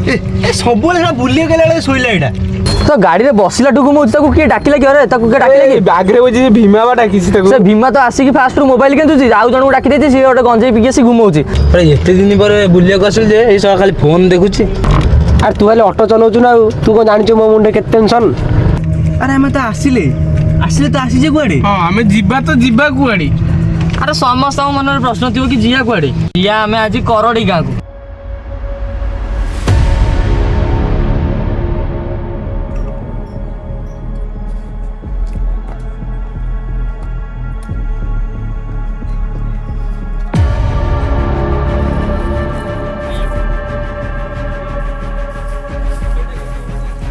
ସବୁବେଳେ ବୁଲିବାକୁ ଗଲା ବେଳେ ଶୋଇଲା ଏଇଟା ତ ଗାଡ଼ିରେ ବସିଲାଠୁ ଘୁମଉଛି ତାକୁ କିଏ ଡାକିଲା କି? ଅରେ ତାକୁ କିଏ ଡାକିଲା କି? ବ୍ୟାଗ୍ରେ ବସି ଭୀମା ବା ଡାକିଛି ତାକୁ। ସେ ଭୀମା ତ ଆସିକି ଫାଷ୍ଟରୁ ମୋବାଇଲ କେଞ୍ଚୁଛି, ଆଉ ଜଣକୁ ଡାକି ଦେଇଛି, ସିଏ ଗୋଟେ ଗଞ୍ଜେଇ ପିକି ଆସି ଘୁମଉଛି। ଏତେ ଦିନ ପରେ ବୁଲିବାକୁ ଆସିଲି ଯେ ଏଇ ସକାଳେ ଖାଲି ଫୋନ୍ ଦେଖୁଛି। ଆରେ ତୁ ହେଲେ ଅଟୋ ଚଲାଉଛୁ ନା, ଆଉ ତୁ କ'ଣ ଜାଣିଛୁ ମୋ ମୁଣ୍ଡରେ କେତେ ଟେନସନ୍? ଆରେ ଆମେ ତ ଆସିଲେ ତ ଆସିଛେ କୁଆଡ଼େ? ହଁ ଆମେ ଯିବା କୁଆଡ଼େ? ଆରେ ସମସ୍ତଙ୍କ ମନରେ ପ୍ରଶ୍ନ ଥିବ କି ଜିଆ କୁଆଡ଼େ? ଜିଆ ଆମେ ଆଜି କରଡ଼ି ଗାଁକୁ।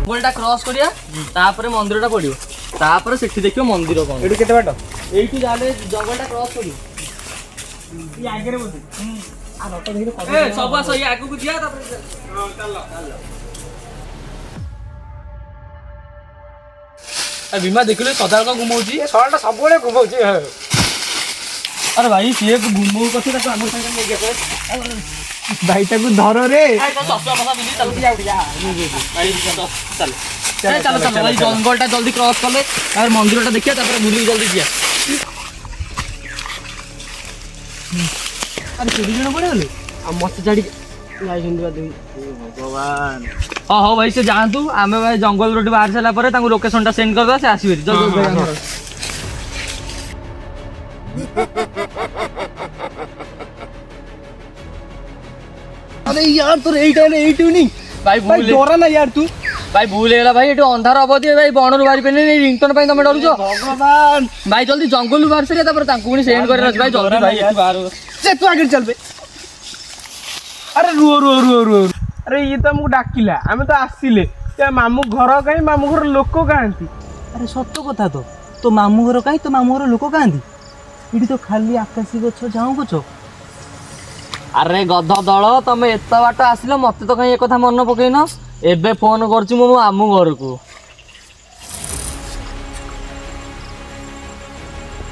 ଜଙ୍ଗଲଟା କ୍ରସ୍ କରିବା, ତାପରେ ମନ୍ଦିରଟା ପଡ଼ିବ, ତାପରେ ସେଠି ଦେଖିବ ମନ୍ଦିର କ'ଣ। ଏଇଠୁ କେତେ ବାଟ? ଏଇଠୁ ଯାହେଲେ ଜଙ୍ଗଲଟା କ୍ରସ୍ କରିବ। ଆଗରେ ବସି ସବୁ ଆସ ଇଏ ଆଗକୁ ଯିବା, ତାପରେ ଭୀମା ଦେଖିଲେ ସଦାବେଳେ କ'ଣ ଘୁମଉଛି? ଶରଣଟା ସବୁବେଳେ ଘୁମଉଛି। ଆରେ ଭାଇ ସିଏ ଘୁମଉ କଥା ତାକୁ ଆମ ସାଙ୍ଗରେ ନେଇକି ଆସ। ଭାଇ ତାକୁ ଧର ରେ। ଜଙ୍ଗଲଟା ଜଲ୍ଦି କ୍ରସ୍ କଲେ ତାପରେ ମନ୍ଦିରଟା ଦେଖିବା, ତାପରେ ବୁଲିକି ଜଲ୍ଦି ଯିବା। ଆରେ କେତେ ଜଣ ପଳେଇଗଲେ? ଆଉ ମତେ ଛାଡ଼ିକି ଭଗବାନ। ହଉ ଭାଇ ସେ ଯାଆନ୍ତୁ, ଆମେ ଭାଇ ଜଙ୍ଗଲରୁ ବାହାରି ସାରିଲା ପରେ ତାଙ୍କୁ ଲୋକେସନଟା ସେଣ୍ଡ କରିଦେବା, ସେ ଆସିବେ ଜଲ୍ଦି। अरे यार तोर एइटू नहीं भाई डरा ना यार तू भाई भूल है भाई ये अंधार अवधि भाई बणर बाहर पे नहीं रिंगटोन पे तुम डरुछ भगवान भाई जल्दी जंगल बाहर से तापर तांको पुनी सेंड कर भाई जल्दी भाई एठी बाहर से तू आगे चल बे अरे रुओ अरे ये तो हमको डाकिला आमे तो आसिले ते मामू घर कहीं मामू घर लोक कांती अरे सत्य कथा तो मामू घर कहीं तो मामू घर लोक कांती इडी तो खाली आकाशी गछ जाऊ गछ अरे गध दल तमे एत बाट आसिल मत तो कहीं एक कथा मन पकईन एबे फोन करछि मो मामू घर को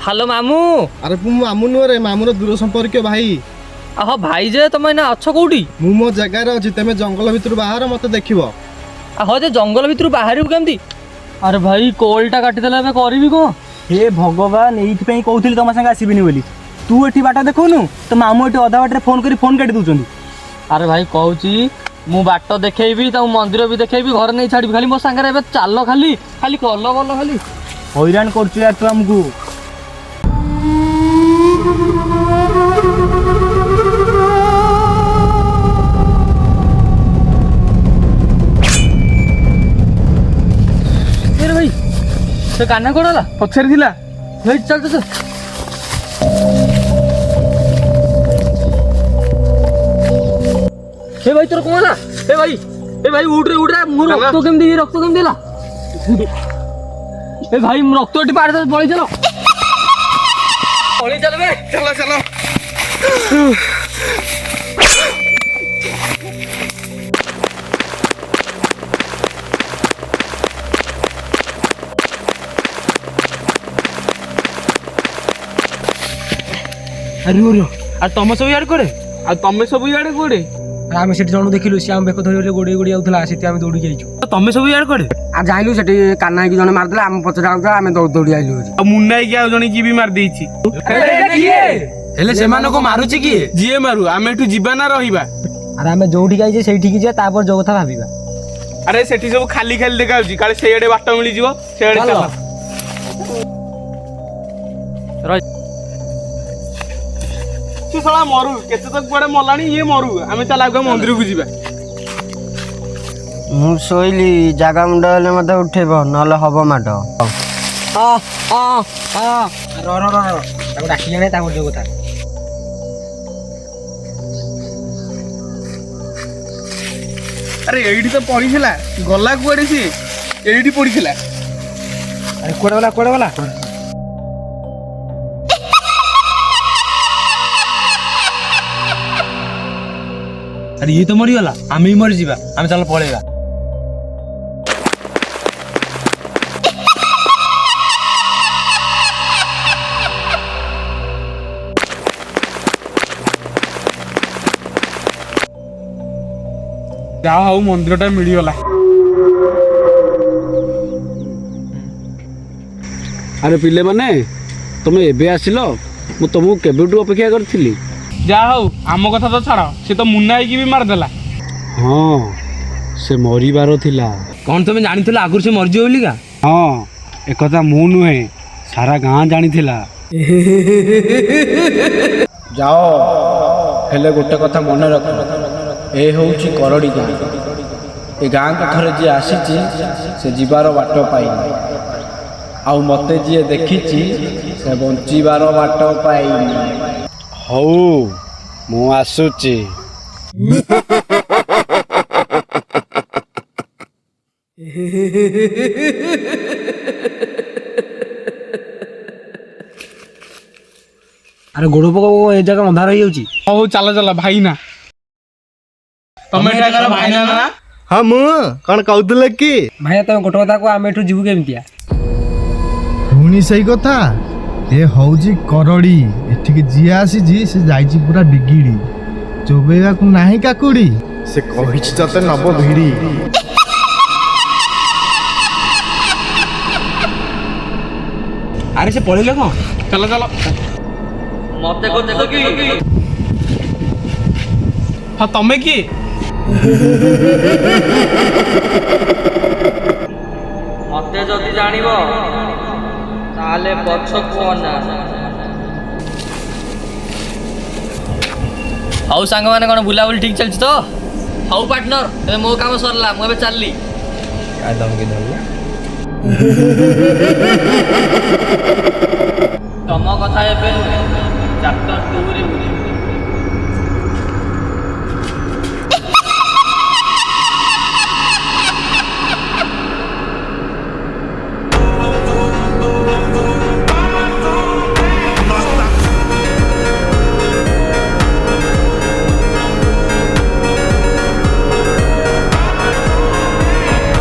हेलो मामू अरे मु मामू नुह रे मामूर दूर संपर्क भाई हाँ भाई जे तुम ना अच्छ कौटी मु मो जगार अच्छी तुम जंगल भितर बाहर मत देख हाँ जे जंगल भितर बाहर केमती अरे भाई कॉलटा काटिदेला एबे करबी को हे भगवान एइथि पई कहउथिली तमा संग आसीबिनी बोली तू एठी बाटा देखौनु तो मामू एठी अधा बाटे फोन करी फोन काटी दउचंदी अरे भाई कहूची मु बाट देखैबी ता मंदिर भी देखैबी घर नहीं छाड़बी खाली मो संगे एबे चाल खाली खाली कल बल खाली हैरान करछु यार तू हमकू अरे भाई से काना कोडला पछर थिला भाई चल चल हे भाई तोर कौन है हे भाई उठ रे मोर रक्त केम देला ए भाई रक्त एटी पाड़ दे पळी चलो पळी चल बे चलो अरे आ तम सब यार करे आ तमे सब इयाडे कोडे आम से जन देखिलु सी आम बेक धरी गोड़ी गोड़ी आउला से आम दौड़ी जाइछु तमे सब यार करे आ जाइलु सेठी काना की जने मारदेला आम पछरा आउला आम दौड़ी आइलु आ मुन्ना की आ जणी की भी मार देछि हेले सेमानो को मारुची की जिए मारू आमे एठु जीवा ना रहिबा अरे आम जोठी जाइछे सेठी की जे तापर जो कथा भाबिबा अरे सेठी सब खाली खाली देखाउची काले सेयडे बाट मिली जीवो सेयडे चल तू साला मरु केते तक पड़े मलानी ये मरु आमे चल आगे मंदिर को जीवा मु सोइली जागा मुंड हेले मते उठेबो नले हबो माड रो ताको डाकी जाने ताको जो कथा अरे एडी तो पड़ीला गला कुआडे सी एडी पड़ीला अरे कोडे वाला अरे ये तो मरी गला आमे ही मर जीवा आमे चल पळेगा ଯାହା ହଉ ମନ୍ଦିରଟା ମିଳିଗଲା। ଆରେ ପିଲେମାନେ ତମେ ଏବେ ଆସିଲ, ମୁଁ ତମକୁ କେବେଠୁ ଅପେକ୍ଷା କରିଥିଲି। ଯାହା ହଉ ଆମ କଥା ତ ଛାଡ଼, ସେ ତ ମୁନା ହେଇକି ବି ମାରିଦେଲା। ହଁ ସେ ମରିବାର ଥିଲା। କ'ଣ ତମେ ଜାଣିଥିଲ ଆଗରୁ ସେ ମରିଯିବ ବୋଲିକା? ହଁ ଏକଥା ମୁଁ ନୁହେଁ, ସାରା ଗାଁ ଜାଣିଥିଲା। ଯାଅ, ହେଲେ ଗୋଟେ କଥା ମନେ ରଖ, ଏ ହେଉଛି କରଡ଼ି ଗାଁ। ଏ ଗାଁକୁ ଥରେ ଯିଏ ଆସିଛି ସେ ଯିବାର ବାଟ ପାଇନି, ଆଉ ମୋତେ ଯିଏ ଦେଖିଛି ସେ ବଞ୍ଚିବାର ବାଟ ପାଇନି। ହଉ ମୁଁ ଆସୁଛି। ଆରେ ଗୋଡ଼ ପକ ଏ ଜାଗା ଅନ୍ଧାର ହେଇଯାଉଛି। ହଉ ଚାଲ ଚାଲ ଭାଇନା। ତମେ ଏଠାକାର ଭାଇନା ନା? ହଁ ମୁଁ କ'ଣ କହୁଥିଲେ କି? ଭାଇଆ ତମେ ଗୋଟେ କଥା କୁହ, ଆମେ ଏଠୁ ଯିବୁ କେମିତିଆ? ପୁଣି ସେଇ କଥା, ଏ ହଉଛି କରଡ଼ି। ଏଠିକି ଯିଏ ଆସିଛି ସେ ଯାଇଛି ପୁରା ବିଗିଡ଼ି, ଚୋବେଇବାକୁ ନାହିଁ କାକୁଡ଼ି। ସେ କହିଛି ତତେ ନବ ଭିଡ଼ି। ଆରେ ସେ ପଳେଇଲେ କ'ଣ? ଚାଲ ଚାଲ। ମତେ ଦେଖ କି? ହଁ ତମେ କିଏ? ମତେ ଯଦି ଜାଣିବ ତାହେଲେ ପଛକୁ ଅନା। ହଉ ସାଙ୍ଗମାନେ, କ'ଣ ବୁଲାବୁଲି ଠିକ୍ ଚାଲିଛି ତ? ହଉ ପାର୍ଟନର, ଏବେ ମୋ କାମ ସରିଲା, ମୁଁ ଏବେ ଚାଲିଲି। ତମ କଥା ଏବେ ନୁହେଁ, ଚାପ୍ଟର 2 ରେ